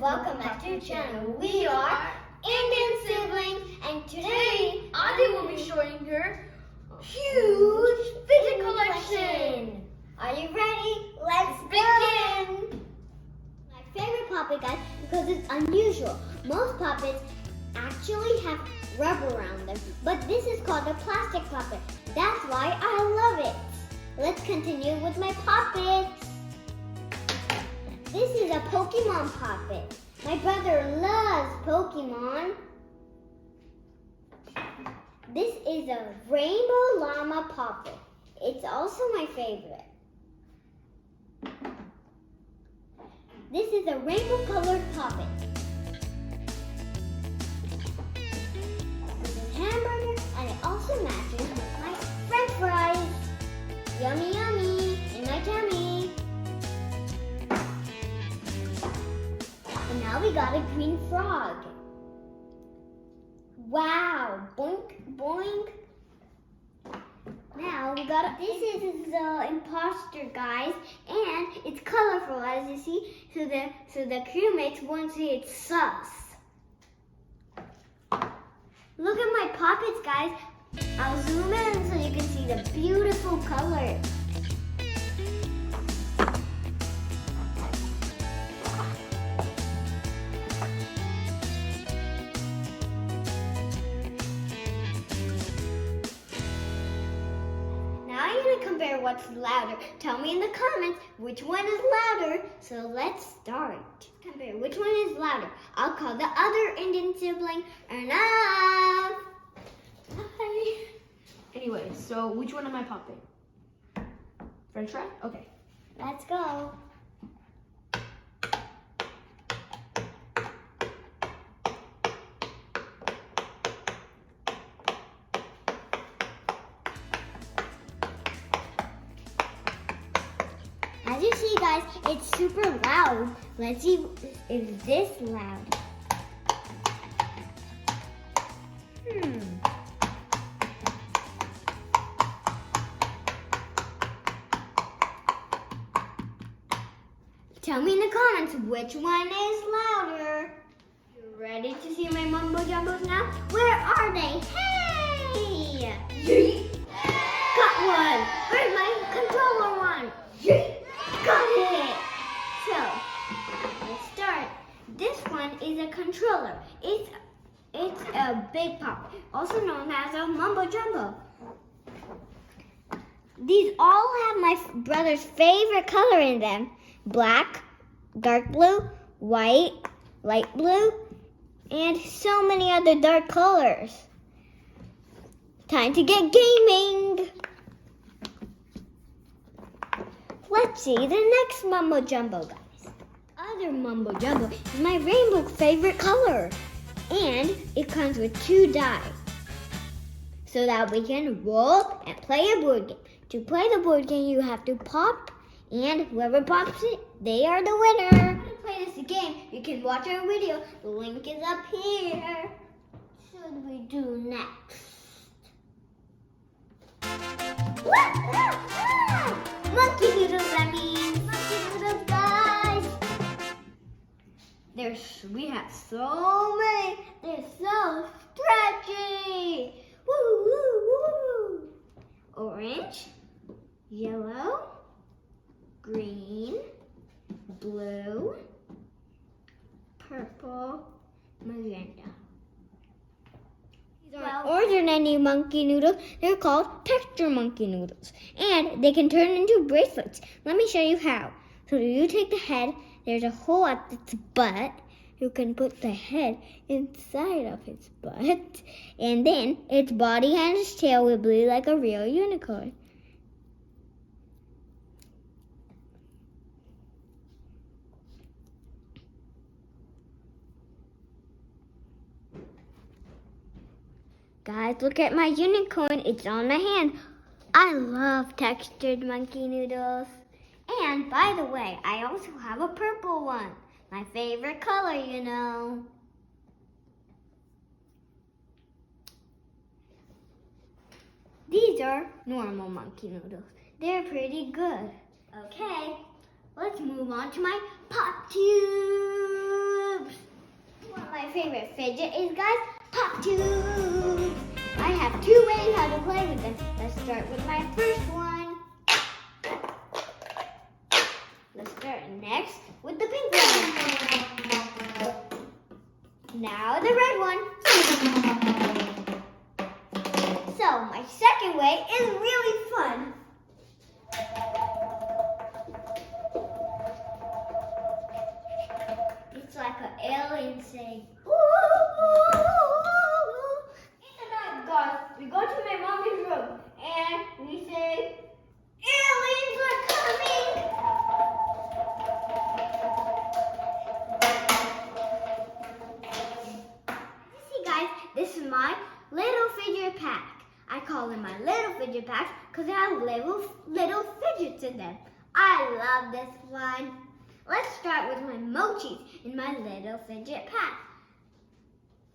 welcome back to the channel. We are IndianSibling, and today Adi will be showing her huge Fidget collection. Are you ready? Let's begin. My favorite puppet, guys, because it's unusual. Most puppets actually have rubber around them, but this is called a plastic puppet. That's why I love it. Let's continue with my puppets. This is a Pokemon puppet. My brother loves Pokemon. This is a Rainbow Llama puppet. It's also my favorite. This is a rainbow colored puppet. This is hamburger, and it also matches with my French fries. Yummy, yummy in my tummy. And now we got a green frog. Wow, boink, boink. Now we got this is the imposter, guys, and it's colorful, as you see, so the crewmates won't see it's sus. Look at my puppets, guys. I'll zoom in so you can see the beautiful colors. Compare what's louder. Tell me in the comments which one is louder. So let's start. Compare which one is louder. I'll call the other Indian sibling enough. Hi. Anyway, so which one am I popping? French fry? Okay. Let's go. As you see, guys, it's super loud. Let's see if this loud. Tell me in the comments which one is louder. You ready to see my Mumbo Jumbos now? Where are they? Hey! Yeet! Got one! Where's my controller one? Yeet! Got it! So, let's start. This one is a controller. It's a big pop, also known as a Mumbo Jumbo. These all have my brother's favorite color in them. Black, dark blue, white, light blue, and so many other dark colors. Time to get gaming! Let's see the next Mumbo Jumbo, guys. Other Mumbo Jumbo is my rainbow favorite color. And it comes with 2 die. So that we can roll and play a board game. To play the board game, you have to pop, and whoever pops it, they are the winner. To play this game, you can watch our video. The link is up here. What should we do next? Monkey noodles, I mean. Monkey noodles, guys. We have so many. They're so stretchy. Woo, woo, woo. Orange, yellow, green, blue, purple, magenta. These are ordinary monkey noodles. They're called texture monkey noodles. And they can turn into bracelets. Let me show you how. So you take the head. There's a hole at its butt. You can put the head inside of its butt. And then its body and its tail will be like a real unicorn. Guys, look at my unicorn. It's on my hand. I love textured monkey noodles. And by the way, I also have a purple one. My favorite color, you know. These are normal monkey noodles. They're pretty good. Okay, let's move on to my pop tube. My favorite fidget is, guys, pop tubes. I have 2 ways how to play with them. Let's start with my first one. Let's start next with the pink one. Now the red one. So my second way is really fun. It's like an alien saying, "Ooh." In the night, guys, we go to my mommy's room and we say, "Aliens are coming!" See, guys, this is my little fidget pack. I call them my little fidget packs because they have little fidgets in them. I love this one. Let's start with my mochis in my little fidget pack.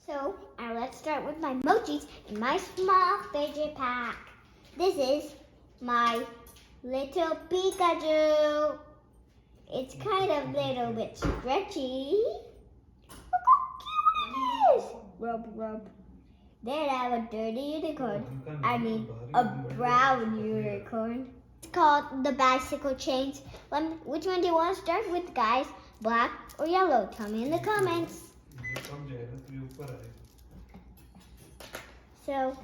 So, let's start with my mochis in my small fidget pack. This is my little Pikachu. It's kind of a little bit stretchy. Look how cute it is. Rub, rub. Then I have a dirty unicorn. I mean, a brown unicorn. It's called the bicycle chains. Which one do you want to start with, guys? Black or yellow? Tell me in the comments. So,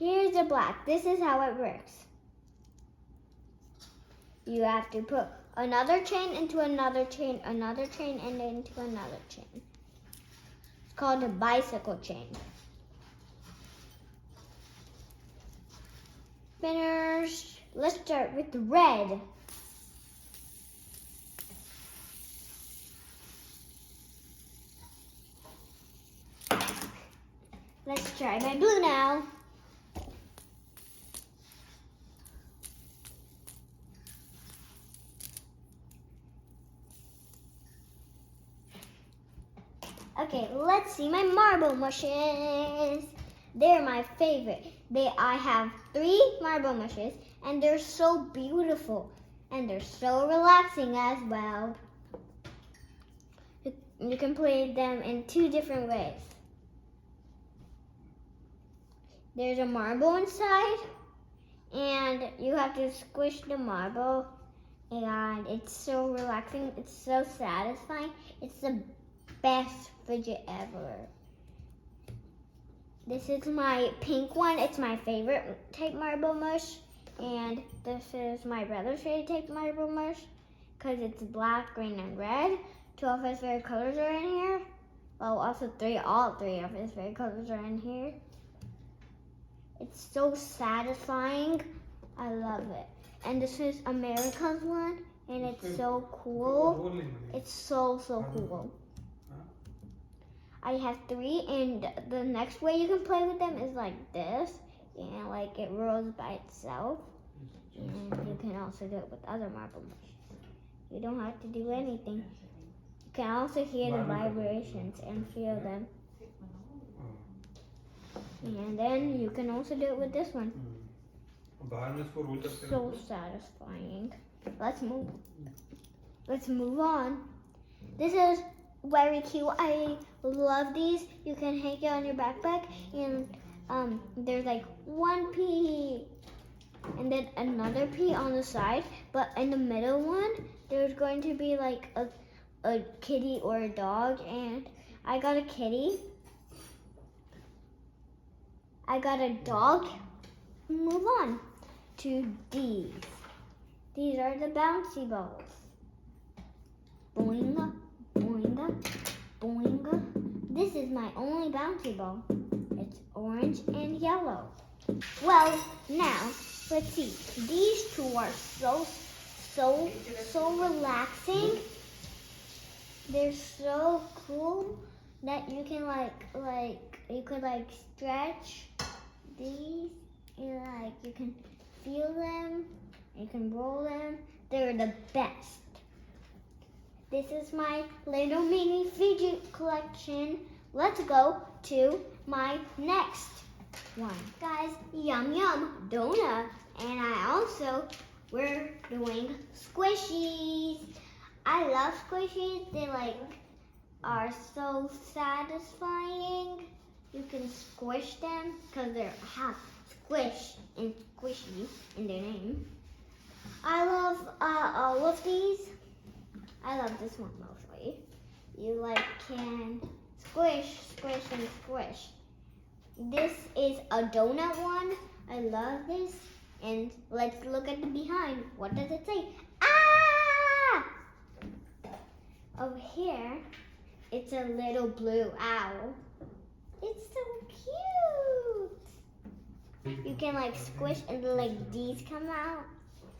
here's the black. This is how it works. You have to put another chain into another chain, another chain, and into another chain. It's called a bicycle chain. Spinners. Let's start with the red. Let's try my blue now. Okay, let's see my marble mushes. They're my favorite. I have 3 marble mushes, and they're so beautiful, and they're so relaxing as well. You can play them in 2 different ways. There's a marble inside, and you have to squish the marble, and it's so relaxing. It's so satisfying. It's the best fidget ever. This is my pink one. It's my favorite type marble mush. And this is my brother's favorite type marble mush because it's black, green, and red. 2 of his favorite colors are in here. Well, also all 3 of his favorite colors are in here. It's so satisfying. I love it. And this is America's one, and it's so cool. It's so cool. I have 3, and the next way you can play with them is like this, and like it rolls by itself. And you can also do it with other marble mushes. You don't have to do anything. You can also hear the vibrations and feel them. And then you can also do it with this one. So satisfying. Let's move on. This is very cute. I love these. You can hang it on your backpack, and there's like 1 pea and then another pea on the side, but in the middle one there's going to be like a kitty or a dog, and I got a kitty. I got a dog. Move on to these. These are the bouncy balls. Boinga, boinga, boinga. This is my only bouncy ball. It's orange and yellow. Well, now, let's see. These 2 are so relaxing. They're so cool that you can you could stretch these, and you can feel them, you can roll them. They're the best. This is my little mini fidget collection. Let's go to my next one. Guys, yum yum donut. And we're doing squishies. I love squishies. They are so satisfying. You can squish them because they have squish and squishy in their name. I love all of these. I love this one mostly. You can squish, squish, and squish. This is a donut one. I love this. And let's look at the behind. What does it say? Ah! Over here, it's a little blue owl. It's so cute. You can squish and these come out.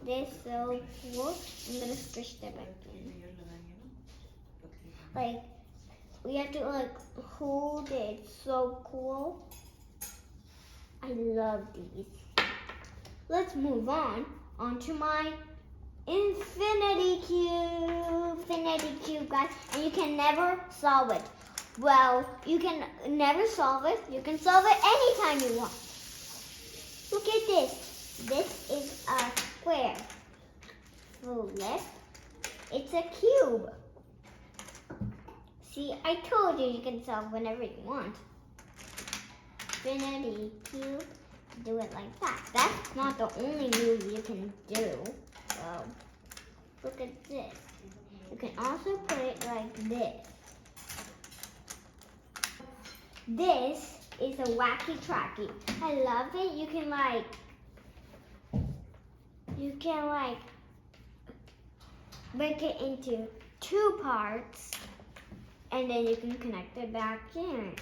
They're so cool. I'm gonna squish them back in. We have to hold it. It's so cool. I love these. Let's move on onto my infinity cube, guys. And you can never solve it. Well, you can never solve it. You can solve it anytime you want. Look at this. This is a square. Flip. It's a cube. See, I told you can solve whenever you want. Infinity cube. Do it like that. That's not the only move you can do. So, look at this. You can also put it like this. This is a Wacky Tracky. I love it. You can break it into 2 parts, and then you can connect it back in.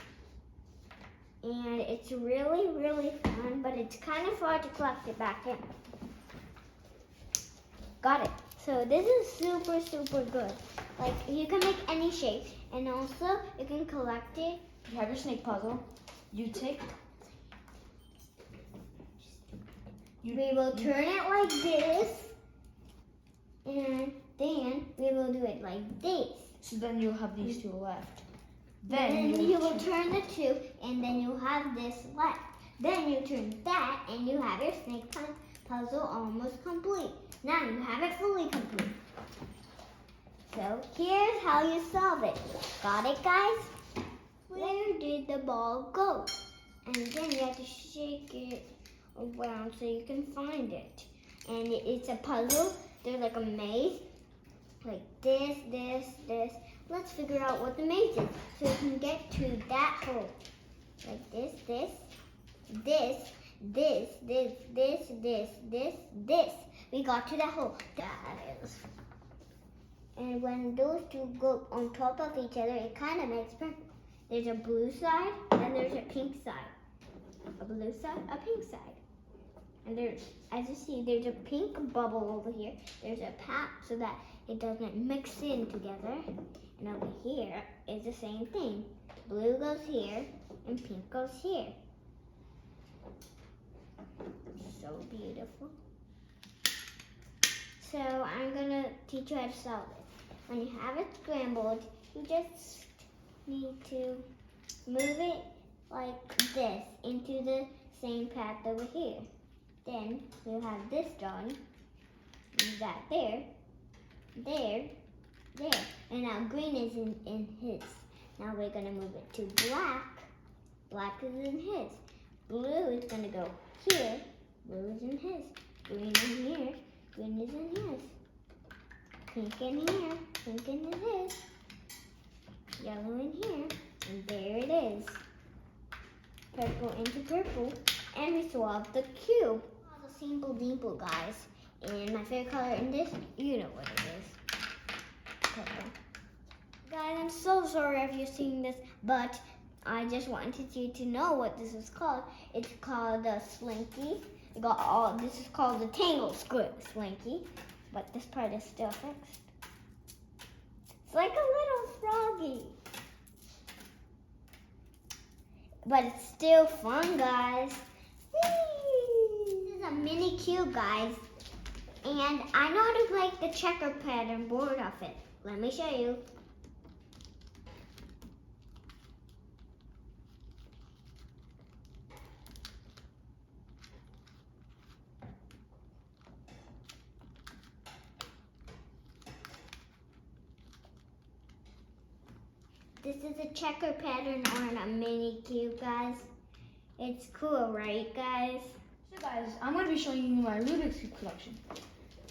And it's really, really fun, but it's kind of hard to collect it back in. Got it. So this is super, super good. You can make any shape, and also you can collect it. You have your snake puzzle. You take. We will turn it like this, and then we will do it like this. So then you'll have these 2 left. Then you will turn the 2, and then you have this left. Then you turn that, and you have your snake puzzle almost complete. Now you have it fully complete. So here's how you solve it. Got it, guys? Where did the ball go? And then you have to shake it around so you can find it. And it's a puzzle. There's a maze. Like this, this, this. Let's figure out what the maze is so we can get to that hole. Like this, this, this, this, this, this, this, this, this. We got to that hole. That is. And when those 2 go on top of each other, it kind of makes perfect. There's a blue side and there's a pink side. A blue side, a pink side. And there's, as you see, there's a pink bubble over here. There's a pat so that it doesn't mix in together. And over here is the same thing. Blue goes here and pink goes here. So beautiful. So I'm gonna teach you how to solve it. When you have it scrambled, you just need to move it like this into the same path over here. Then we'll have this done. Move that there, there, there. And now green is in his. Now we're gonna move it to black. Black is in his. Blue is gonna go here. Blue is in his. Green in here. Green is in his. Pink in here. Pink in his. Yellow in here. And there it is. Purple into purple. And we solved the cube. Oh, the simple dimple, guys. And my favorite color in this, you know what it is. Purple. Guys, I'm so sorry if you're seeing this, but I just wanted you to know what this is called. It's called the Slinky. This is called the Tangle Slinky, but this part is still fixed. It's like a little froggy. But it's still fun, guys. Whee! This is a mini cube, guys. And I know how to make the checker pattern board of it. Let me show you. This is a checker pattern on a mini cube, guys. It's cool, right, guys? So guys, I'm going to be showing you my Rubik's Cube collection.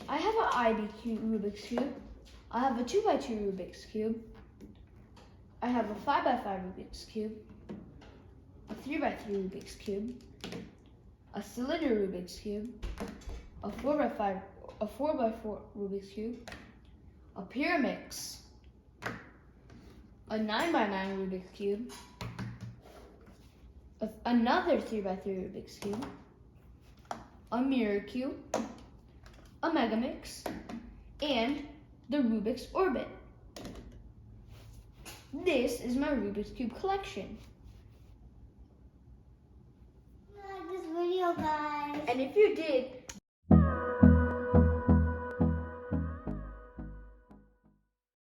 I have an IB Rubik's Cube. I have a 2x2 Rubik's Cube. I have a 5x5 Rubik's Cube. A 3x3 Rubik's Cube. A cylinder Rubik's Cube. A 4x4 Rubik's Cube. A Pyramix. A 9x9 Rubik's Cube. Another 3x3 Rubik's Cube. A Mirror Cube. A Megamix. And the Rubik's Orbit. This is my Rubik's Cube collection. Like this video, guys. And if you did,